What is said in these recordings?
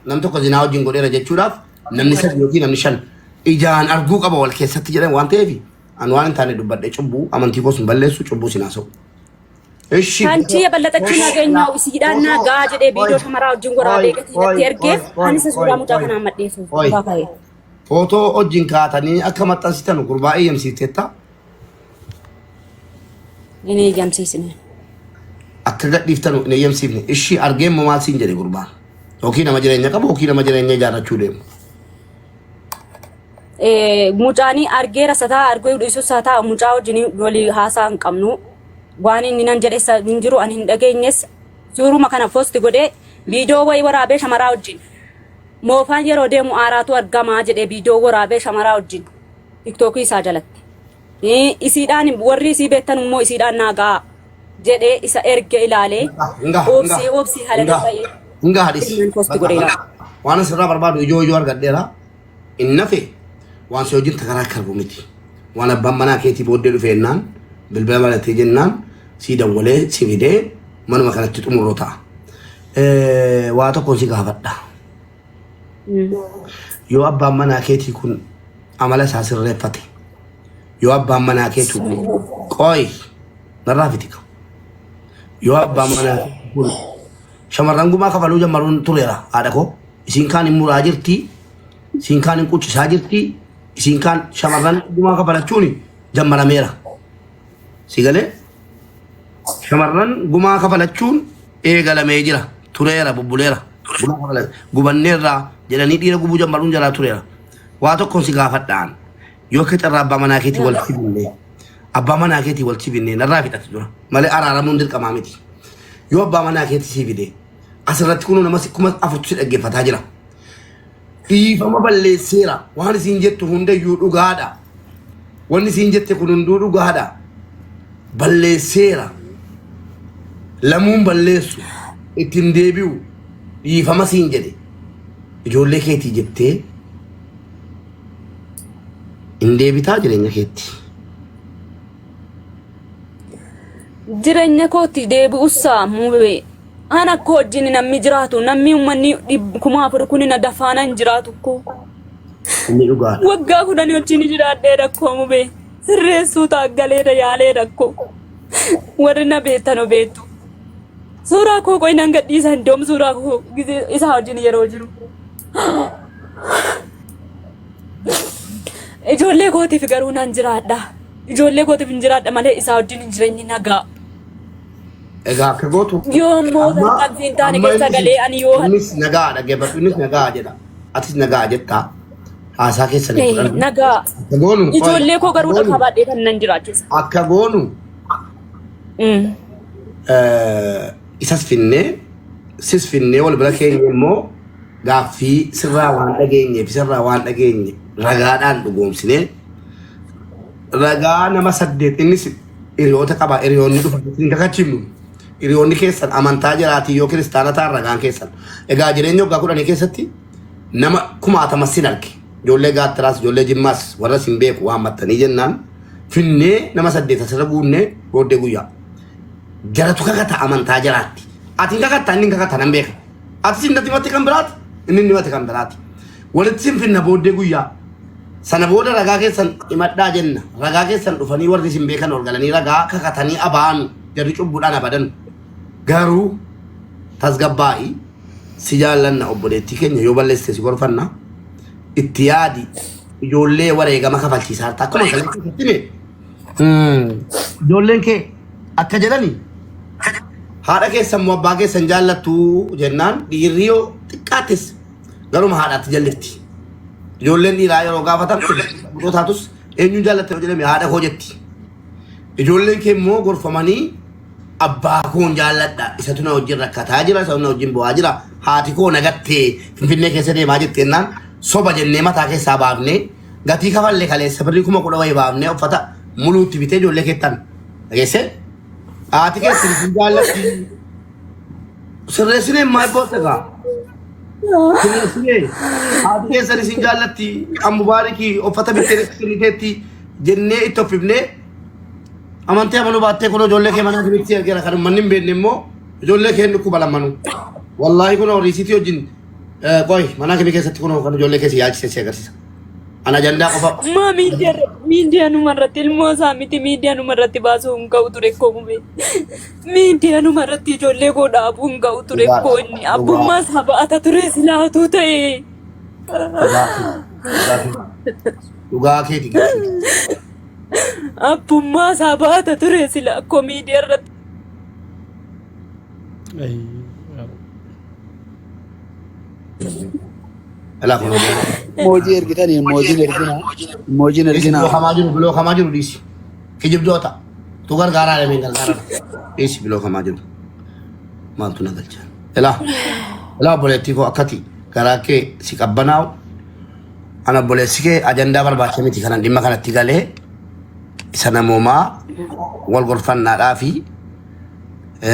nam tokko zinaa wajjin godheera jechuudhaaf namni sadii yookiin namni shan ijaan arguu qaba wal keessatti jedhan waan ta'eef an waan hin taane dubbadhe cubbuu amantii koo sun balleessu cubbuu sin haasa'u. Anchi yaballatachuu nageenyaa isiidhaan nagaa jedhee biidoo shamaraa wajjin waraabee gatiirratti ergeef anis suuraa mucaa kanaan maddeessuuf baafa'e. Footoo wajjin kaatanii akka maxxansitan gurbaa eeyyamsiisteetta. Inni eeyyamsiisne. Akka gadhiiftanu hin eeyyamsiifne ishii argeen moo maal siin jedhe gurbaan yookiin nama jireenya qabu yookiin nama jireenya ijaarrachuu deemu. Mucaanii argee rasataa argee dhiisus haa ta'u mucaa wajjin walii haasaa hin qabnu. Waan inni nan jedhe hin jiru ani hin dhageenyes suuruma kana posti godhee viidiyoo wayii waraabee shamaraa wajjin moofaan yeroo deemu aaraatu argamaa jedhee viidiyoo waraabee shamaraa wajjin tiktookii isaa jalatti isiidhaan warri isii beektan immoo isiidhaan naagaa jedhee isa erge ilaalee obsii haala ta'ee hunga hadis posti godhee waan asirraa barbaadu ijoo argadheera inni nafe waan si wajjin takaraa karbu miti waan abbaan manaa keetii booddee dhufeennaan bilbila malatee jennaan si dawwalee si fidee manuma kanatti xumurroo ta'a. Waa tokkoon si gaafadha. Yoo abbaan manaa keetii kun amala isaa sirreeffate yoo abbaan manaa keetii kun qooyi narraa fitika. Yoo abbaan manaa keetii kun shamarran gumaa kafaluu jammaruun tureera haadha koo isiin kaan hin muraa jirti isiin kaan hin quccisaa jirti isiin kaan shamarran gumaa kafalachuun jammarameera. Sigalee shamarran gumaa kafalachuun eegalamee jira tureera bubbuleera gubanneerraa jedhanii dhiira gubuu jammaruun jalaa tureera. Waa tokkoon si gaafadhaan yoo akka carraa abbaa manaa keetii walitti binnee abbaa manaa keetii walitti binnee narraa fixatu jira malee araaramuun dirqamaa miti. Yoo abbaa manaa keetii si fidee asirratti kunuu nama kuma afurtu si dhaggeeffataa jira. Dhiifama balleesseera waan isiin jettu hundayyuu dhugaadha. Wanni isiin jette kun hunduu dhugaadha. Balleesseera lamuun balleessu ittiin deebi'u dhiifama siin jedhe ijoollee keetii jettee hin deebitaa jireenya keetti. Jireenya kootti deebi'uusaa muubee ana akka wajjin namni jiraatu namni uummanni 1000 kun na dafaana hin jiraatu koo. Inni dhugaadha. Waggaa 10 wajjin jiraadhee rakkoo muubee. Sirreessuu taaggalee yaalee rakkoo warri na beektan beektu suuraa koo qoy nan gadhiisan doom suuraa koo isa wajjin yeroo jiru ijoollee kootiif garuu nan jiraadha ijoollee kootiif hin jiraadha malee isa wajjin hin jireenyi nagaa. Egaa akka gootu yoo immoo tarkaanfiin taane keessa galee ani yoo innis nagaa dhaggeeffatu innis nagaa jedha atis nagaa jettaa. Asa keessan nagaa ijoollee koo garuu dhagaa baadhee kan nan jiraachisa. Akka goonu isas finnee sis finnee wal bira keenya immoo gaaffii sirraa waan dhageenyeef sirraa waan dhageenye ragaadhaan dhugoomsinee ragaa nama 8 innis hiriyoota qaba hiriyoonni dhufanii kakachifnu hiriyoonni keessan amantaa jiraatii yoo kiristaana ta'an ragaan keessan egaa jireenya waggaa 10 keessatti nama 60 sin arge. Ijoollee gaattiraas ijoollee jimmaas warra sin beeku waan maxxanii jennaan finnee nama 8 asirra guunnee booddee guyyaa jaratu kakata amantaa jiraatti ati kakata inni kakata nan beeka ati sin natti matti kan biraati inni inni matti kan biraati walitti sin finna booddee guyyaa sana booda ragaa keessan himadhaa jenna ragaa keessan dhufanii warri sin beekan ol galanii ragaa kakatanii abaanu jarri cubbuudhaan abadan garuu tasgabbaa'ii si jaallanna obboleettii keenya yoo balleessite si gorfanna. Ittiyadi ijoollee wareegama kafalchiisaa akkuma kalatti hime ijoolleen kee akka jedhani haadha keessan moo abbaa keessan jaallattu jennaan dhiirri yoo xiqqaates garuma haadhaatti jallifti ijoolleen dhiiraa yeroo gaafatan buxootaatus eenyuun jaallatte yoo jedhame haadha koo jetti ijoolleen kee immoo gorfamanii abbaa koon jaalladha isatu na wajjin rakkataa jira isatu na wajjin bu'aa jira haati koo nagattee finfinnee keessa deemaa jettennaan soba jennee mataa keessaa baafnee gatii kafallee kaleessa birrii 10,000 wayii baafnee uffata muluutti bitee ijoollee keettan dhageesse haati keessan isin jaallatti sirreessinee maal boottegaa sirreessinee haati keessan isin jaallatti Mubaarakii uffata bitee kenniteetti jennee itti uffifnee amantii amanuu baattee kun ijoollee kee manaa kiritti ergeera kan manni hin beekne immoo ijoollee kee dhukkuba lammanuu wallaahi kun horiisitii wajjin Qoy mana kami keessatti kun kan ijoollee keessa yaachisee agarsiisa. Ana jandaa qofa. Ma media numarratti ilmoo isaa miti media numarratti baasuu hin qabu ture koo gube. Media numarratti ijoollee koo dhaabuu hin qabu ture koo inni abbummaa isaa ba'ata ture silaatu ta'e. Dhugaa keeti. Abbummaa isaa ba'ata ture sila koo media irratti. Ala kun Emoji ergitani, emoji ergina. Bilo kama jiru disi. Kijib dota. Tu gargara le min gargara. Disi bilo kama jiru. Mantu nagalcha. Ela boletti ko akati garake si kabbanaaw. Ana boletti ke agenda barbaachisa miti kanan dhimma kanatti galee isa namoomaa wal gorfannaadhaa fi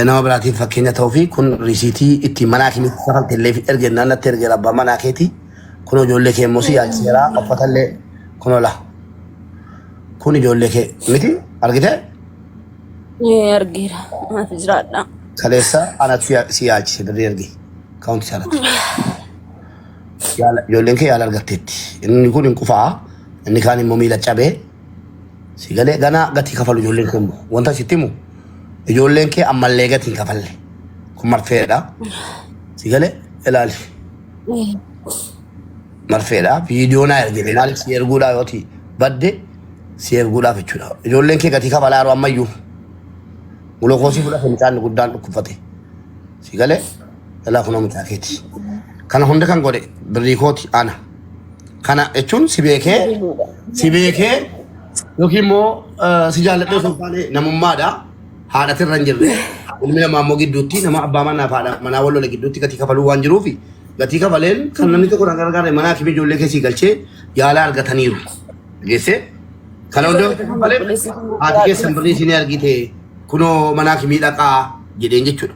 nama biraatiin fakkeenya ta'uu fi kun risiitii itti manaa kimitti safalteellee fi ergennaan natti ergee abbaa manaa keeti kun ijoollee kee immoo si yaalchiseera uffatallee kun ola kun ijoollee kee miti argite Argira maaf jiraadha kaleessa anatu si yaalchise birrii erge kaawunti isaarratti ijoolleen kee yaala argatteetti inni kun hin qufaa inni kaan immoo miila cabee si galee ganaa gatii kafalu ijoolleen kee immoo wanta sitti himu ijoolleen kee ammallee gatiin kafalle kun marfeedha si galee ilaali marfeedha viidiyoo naa ergite maaliif si erguudhaa yooti badde si erguudhaaf jechuudha ijoolleen kee gatii kafalaa yeroo ammayyuu gulukoosii fudhate mucaan guddaan dhukkubfate si galee ilaa kunoo mucaa keeti kana hunda kan godhe birrii kooti ana kana jechuun si beekee yookiin immoo si jaalladhee osoo hin taane namummaadha haadhatirra hin jirre ilmi namaa immoo gidduutti nama abbaa manaa fi haadha manaa wal lola gidduutti gatii kafaluu waan jiruufi gatii kafaleen kan namni tokko kan gargaare manaa fi ijoollee keessii galchee yaala argataniiru geesse kana hunda kafaleen haati keessan birrii isin argite kunoo manaa fi miidhaqaa jedheen jechuudha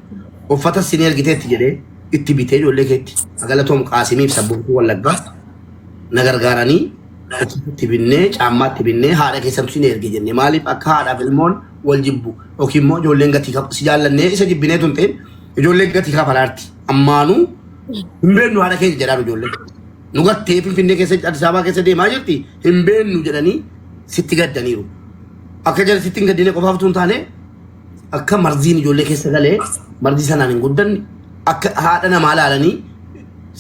uffata isin argiteetti jedhee itti bitee ijoollee keetti agalatoom qaasimiif sabbuutuu wallaggaa na gargaaranii itti binnee caammaatti binnee haadha keessan isin erge jenne maaliif akka haadhaaf ilmoon wal jibbu yookiin immoo ijoolleen gatii si jaallannee isa jibbinee tun ta'in ijoolleen gatii kafalaarti ammaanuu hin beennu haadha keessa jedhaan ijoolleen nu gattee Finfinnee keessa Addis Ababaa keessa deemaa jirti hin beennu jedhanii sitti gaddaniiru akka jala sitti hin gaddine qofaaf tun taane akka marziin ijoollee keessa galee marzii sanaan hin guddanne akka haadha namaa laalanii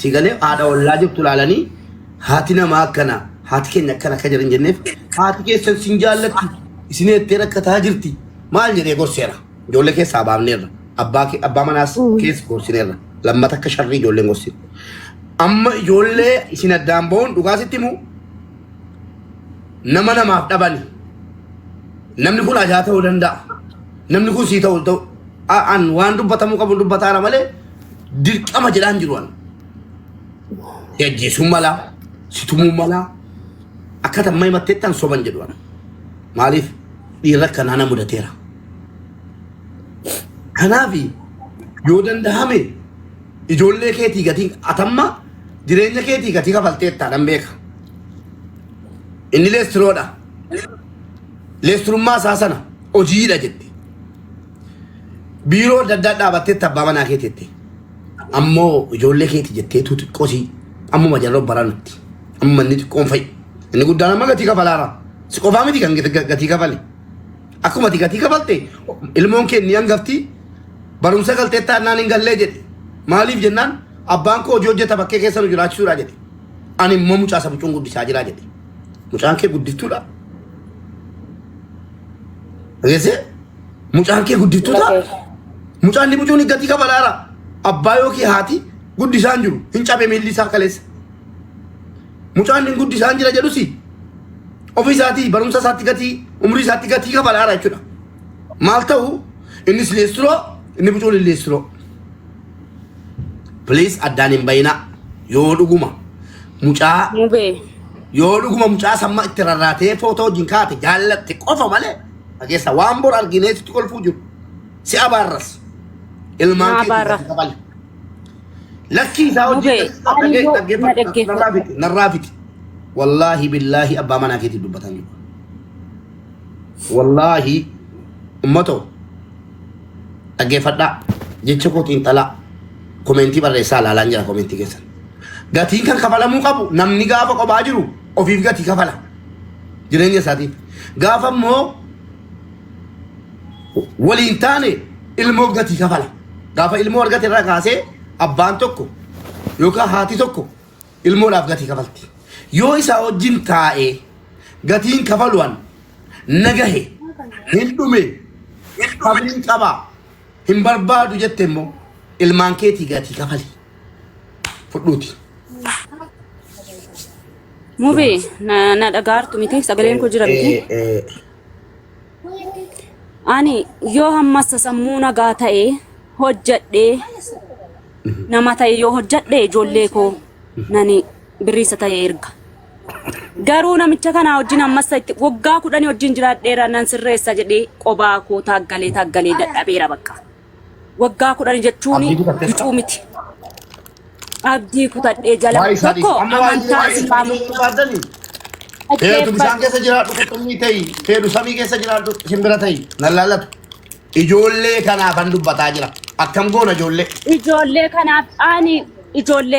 si galee haadha ollaa jirtu laalanii haati namaa akkana haati keenya akkana akka jiran jenneef haati keessan sin jaallatti isin ettee rakkataa jirti maal jedhee gorseera ijoollee keessaa baafneerra abbaa manaas keessa gorsineerra lammata akka sharrii ijoolleen gorsine amma ijoollee isin addaan ba'uun dhugaa sitti himu nama namaaf dhabani namni kun ajaa ta'uu danda'a namni kun sii ta'u an waan dubbatamuu qabu dubbataara malee dirqama jedhaan jiru an jajjeessuun malaa situmuu malaa akka tammee matteettaan soban jedhu an maaliif dhiirra kanaa na mudateera kanaaf yoo dandahame ijoollee keetii gatii atamma jireenya keetii gatii kafalteettaa nan beeka inni leestiroodha leestirummaa isaa sana hojiidha jette biiroo daddaa dhaabatteetta abbaa manaa keetiitti ammoo ijoollee keetii jetteetu xiqqoosii ammuma jarroo barannutti amma inni xiqqoon fa'i inni guddaan amma gatii kafalaara si qofaa miti kan gatii kafale akkuma gatii kafalte ilmoon kee ni hangafti barumsa galteettaa naan hin gallee jedhe maaliif jennaan abbaan koo hojii hojjeta bakkee keessa nu jiraachisuudha jedhe ani immoo mucaa isa bucuun guddisaa jiraa jedhe mucaan kee guddiftuudha dhageesse mucaan kee guddiftuudha mucaan ni bucuun gatii kafalaara abbaa yookiin haati guddisaan jiru hin cabe miilli isaa kaleessa mucaan hin guddisaan jira jedhusi ofii isaatii barumsa isaatti gatii umrii isaatti gatii kafalaara jechuudha maal ta'u innis leestiroo inni bucuun leestiroo please addaan hin bayinaa yoo dhuguma mucaa yoo dhuguma mucaa samma itti rarraatee footoo wajjin kaate jaallatte qofa malee dhageessa waan bor arginee sitti kolfuu jiru si abaarras ilmaan keetti qabale lakkii isaa wajjin narraa fiti wallaahi billaahi abbaa manaa keetii dubbatan jiru wallaahi ummatoo dhaggeeffadhaa jecha kootiin xalaa komentii barreessaa laalaan jira komentii keessan gatiin kan kafalamuu qabu namni gaafa qophaa jiru ofiif gatii kafala jireenya isaatiif gaafa immoo waliin taane ilmoo gatii kafala gaafa ilmoo argate irraa kaasee abbaan tokko yookaan haati tokko ilmoodhaaf gatii kafalti yoo isaa wajjin taa'ee gatiin kafaluwan nagahe hin dhume qabiin qaba hin barbaadu jette immoo ilmaan keetii gatii kafali fudhuuti. Mubi na dhagaartu miti sagaleen ko jira miti. Ani yoo hammasa sammuu nagaa ta'ee hojjedhee nama ta'e yoo hojjedhee ijoollee koo nani birriisa ta'ee erga. Garuu namicha kana wajjin ammasa itti waggaa 10 wajjin jiraadheera nan sirreessa jedhee qobaa koo taaggalee dadhabeera bakka. Waggaa 10 jechuun bicuu miti. Abdii kutadhee jala tokko amantaa islaamuu. Heedu bishaan keessa jiraadhu qurxummii ta'i. Heedu samii keessa jiraadhu simbira ta'i. Nan laallatu. Ijoollee kanaafan dubbataa jira. Akkam goona ijoollee. Ijoollee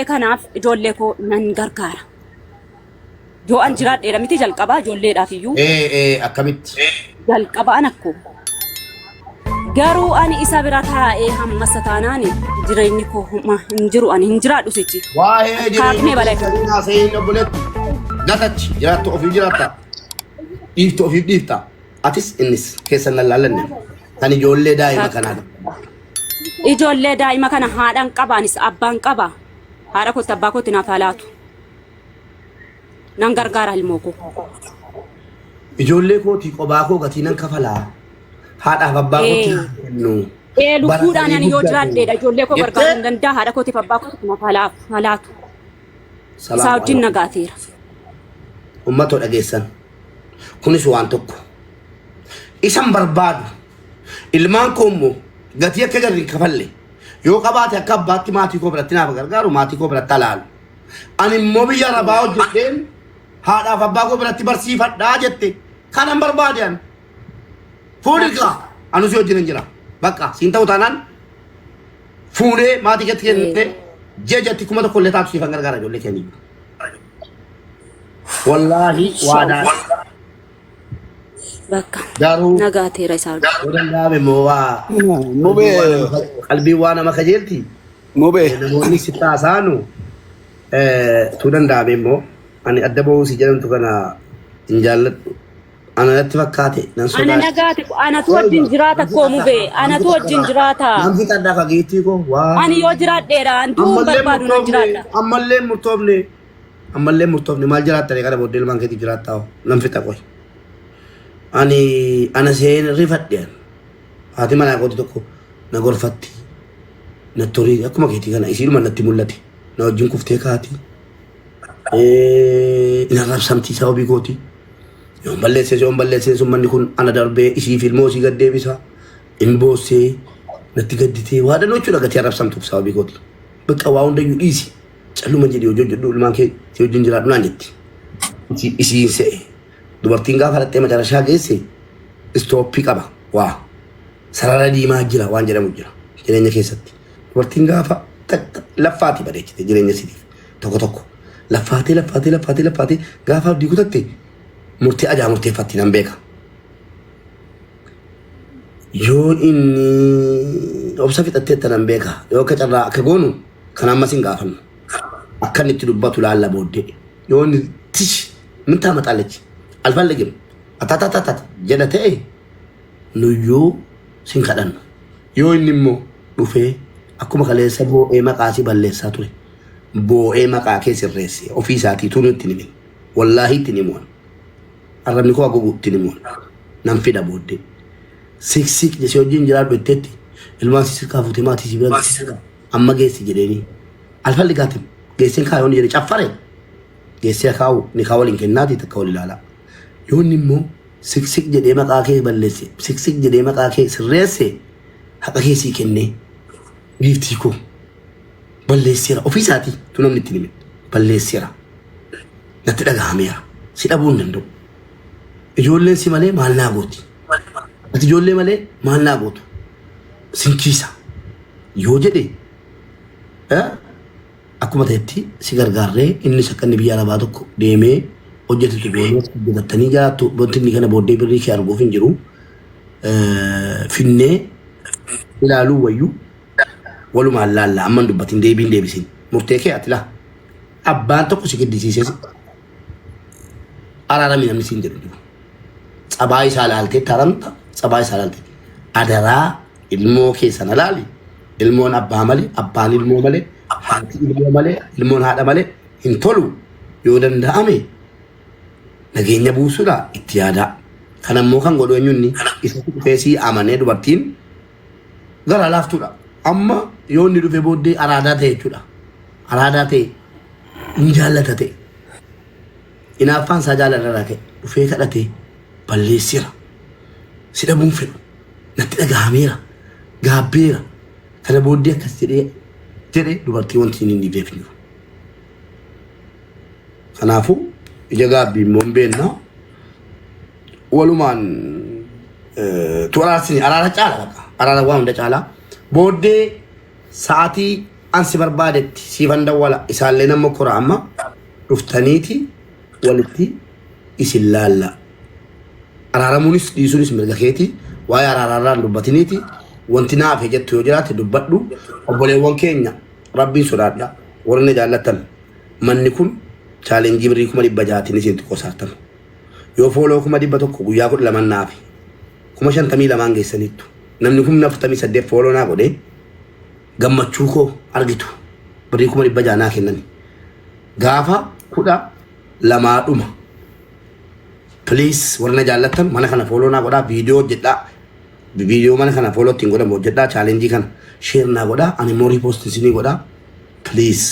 kanaaf ijoollee koo nan gargaara. Yoo an jiraadheera miti jalqabaa ijoolleedhaaf iyyuu. Akkamitti. Jalqabaan akkoo. Garuu ani isa bira taa'ee hammasa taanaani jireenyi koo hin jiru ani hin jiraadhu sichi. Waa'ee jireenya seenii obboleetti gatachi jiraattu ofiif jiraatta dhiiftu ofiif dhiifta atis innis keessan nan laallanne kan ijoollee daa'ima kanaadha. Ijoollee daa'ima kana haadhaan qabaanis abbaan qaba haadha kootti abbaa kootti naaf haalaatu nan gargaara ilmoo koo. Ijoollee kootii qobaa koo gatii nan kafalaa. Haadhaaf abbaa kootii kennu. Lubbuudhaan ani yoo jiraadheedha ijoollee koo gargaaruu hin danda'a haadha kootiif abbaa kootiif naaf haalaatu. Isaa wajjin nagaateera. Uummatoo dhageessan kunis waan tokko isan barbaadu ilmaan koo immoo gatii akka jarri hin kafalle yoo qabaate akka abbaatti maatii koo biratti naaf gargaaru maatii koo biratti alaalu. Ani immoo biyya arabaa hojjedheen haadhaaf abbaa koo biratti barsiifadhaa jette kanan barbaade ani. Fuudhikaa anu si wajjin hin jira bakka siin ta'u taanaan fuudhee maatii keetti kennite jejatti kuma tokko illee taatu siifan gargaara ijoollee keenii. Wallahi waadaan. Bakka. Garuu. Nagaateera isaa. Yoo danda'ame moo waa. Mubee. Qalbiin waa nama kajeelti. Mubee. Namoonni si taasaanu tuu danda'ame immoo ani adda bahuu si jedhamtu kana hin jaalladhu. Ana natti fakkaate nan sodaadha. Ana nagaate anatu wajjin jiraata koo Mubee anatu wajjin jiraata. Namni kadhaa fageettii koo waa. Ani yoo jiraadheera antuu barbaadu nan jiraadha. Ammallee murtoofne maal jiraattanii kana booddee ilmaan keetii jiraattaa nan fixa qoy. Ana seen rifadheen haati manaa kooti tokko na gorfatti na torii akkuma keetii kana isiidhuma natti mul'ate na wajjin kuftee kaati. Na rabsamtii sababii kooti. Yoon balleessee sun manni kun ana darbee isii filmoo isii gaddeebisa in boossee natti gadditee waa dhanoo jechuudha gatii arrabsamtuuf sababii kooti. Bakka waa hundayyuu dhiisi calluma jedhee hojii hojjedhu ilmaan kee si wajjin jiraadhu naan jetti. Isiin se'e dubartiin gaafa dhattee macarashaa geesse istooppii qaba waa sarara diimaa jira waan jedhamu jira jireenya keessatti. Dubartiin gaafa laffaati bareechite jireenya isiitiif tokko tokko laffaatee gaafa abdii kutatte murtee ajaa murteeffatti nan beeka. Yoo inni obsa fixatteetta nan beeka. Yoo akka carraa akka goonu kan ammas hin gaafannu. Akka inni itti dubbatu laalla booddee. Yoo inni tish mintaa maxaalachi alfaan legimu atatatata jedha ta'e nuyyuu sin kadhannu. Yoo inni immoo dhufee akkuma kaleessa boo'ee maqaa si balleessaa ture. Boo'ee maqaa kee sirreesse ofii isaatii tuunu itti himin. Wallaahi itti himuun. Arrabni koo agogu itti himuun. Nan fida booddee. Siksik jesee wajjin jiraadhu itteetti ilmaan si sirkaa fuutee maatii si bira amma geessi jedheenii. Alfalli gaatiin geesseen kaayyoon jedhe caffare. Geessee kaa'u ni kaa waliin kennaati takka wal ilaala. Yoo inni immoo siksik jedhee maqaa kee balleesse siksik jedhee maqaa kee sirreesse haqa keessii kennee giiftii koo balleesseera ofii isaatii tu namni itti himin balleesseera natti dhagahameera si dhabuu hin danda'u. Ijoolleen si malee maal naa gooti. Ati ijoollee malee maal naa gootu. Sinkiisa yoo jedhe akkuma ta'etti si gargaarree inni sakkanni biyya alabaa tokko deemee hojjetu beekuu hojjetatanii jiraattu wanti kana booddee birrii kee arguuf hin jiru finnee ilaaluu wayyuu walumaan laalla amman dubbatiin deebiin deebisin murtee kee ati laa abbaan tokko si giddisiisee araaramii namni siin jedhu cabaa isaa ilaaltee taramta cabaa isaa ilaaltee adaraa ilmoo keessan ilaali ilmoon abbaa malee abbaan ilmoo malee haati ilmoo malee ilmoon haadha malee hin tolu yoo danda'ame nageenya buusuudha itti yaadaa kan ammoo kan godhu eenyunni isa dhufeesii amanee dubartiin gara laaftuudha amma yoo inni dhufe booddee araadaa ta'e jechuudha araadaa ta'e hin jaallata ta'e inaaffaan isaa jaalarraa ka'e dhufee kadhatee balleessira si dhabuun fedhu natti dhagahameera gaabbeera kana booddee akkas jedhee dubartii wanti hin dhiifneef jiru. Kanaafuu ija gaabbii immoo hin beekna walumaan tu'araasni araara caala baqa araara waan hunda caalaa booddee sa'aatii ansi barbaadetti siifan dawwala isaallee nama kora amma dhuftaniiti walitti isin laalla. Araaramuunis dhiisuunis mirga keeti waa'ee araararraan dubbatiniiti wanti naaf jettu yoo jiraate dubbadhu obboleewwan keenya rabbiin sodaadha warra jaallatan manni kun chaalenjii birrii 600 isin xiqqoo saartan yoo fooloo 100 guyyaa 12 naaf 52 geessaniittu namni 48 fooloo naa godhe gammachuu koo argitu birrii 600 naa kennani gaafa 12 dhuma please warna jaallatan mana kana fooloo naa godhaa viidiyoo hojjedhaa video mana kana follow tin goda mo jedda challenge kan share na goda ani mo repost sini goda please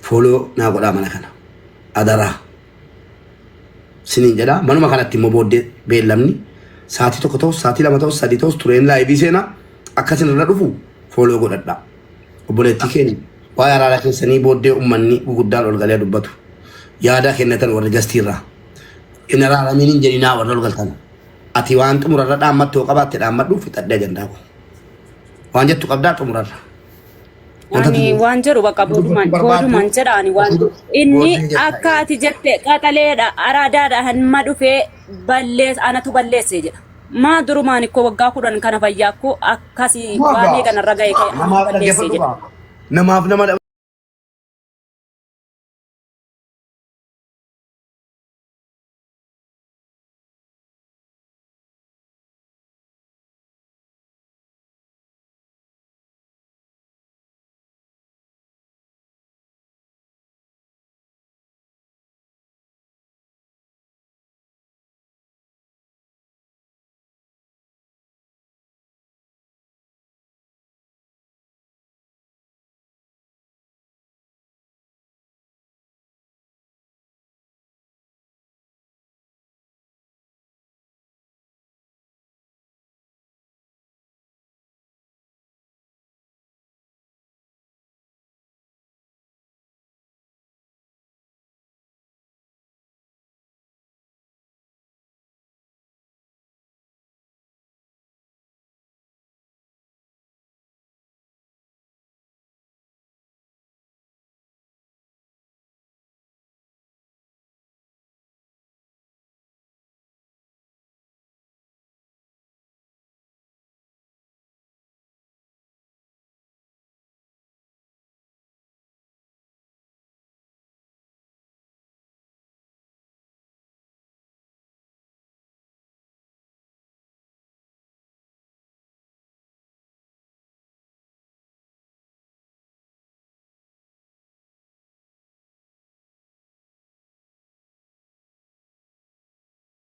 follow na goda mana kana adara sini jeda manuma kanatti mo bodde beelamni saati tokko ta'u saati lama ta'u sadi ta'u tureen live sena akkasin irra dhufu follow godadha obboleetti keenya waa araara keessanii bodde ummanni guguddaan ol galee dubbatu yaada kennatan warra gastiirra in araara minin jedina warra ol galtan ati waan xumurarra dhaammattu qabatte dhaammadhu fixadhee ajandaa ko waan jettu qabdaa xumurarra ani waan jedhu bakka boodumaan jedhaani waan inni akka ati jette qaxaleedha araadaadha hamma dhufee ballees anatu balleesse jedha maa durumaan ikkoo waggaa 10 kana fayyaakko akkasi waan eeganarra ga'e balleesse jedha namaaf nama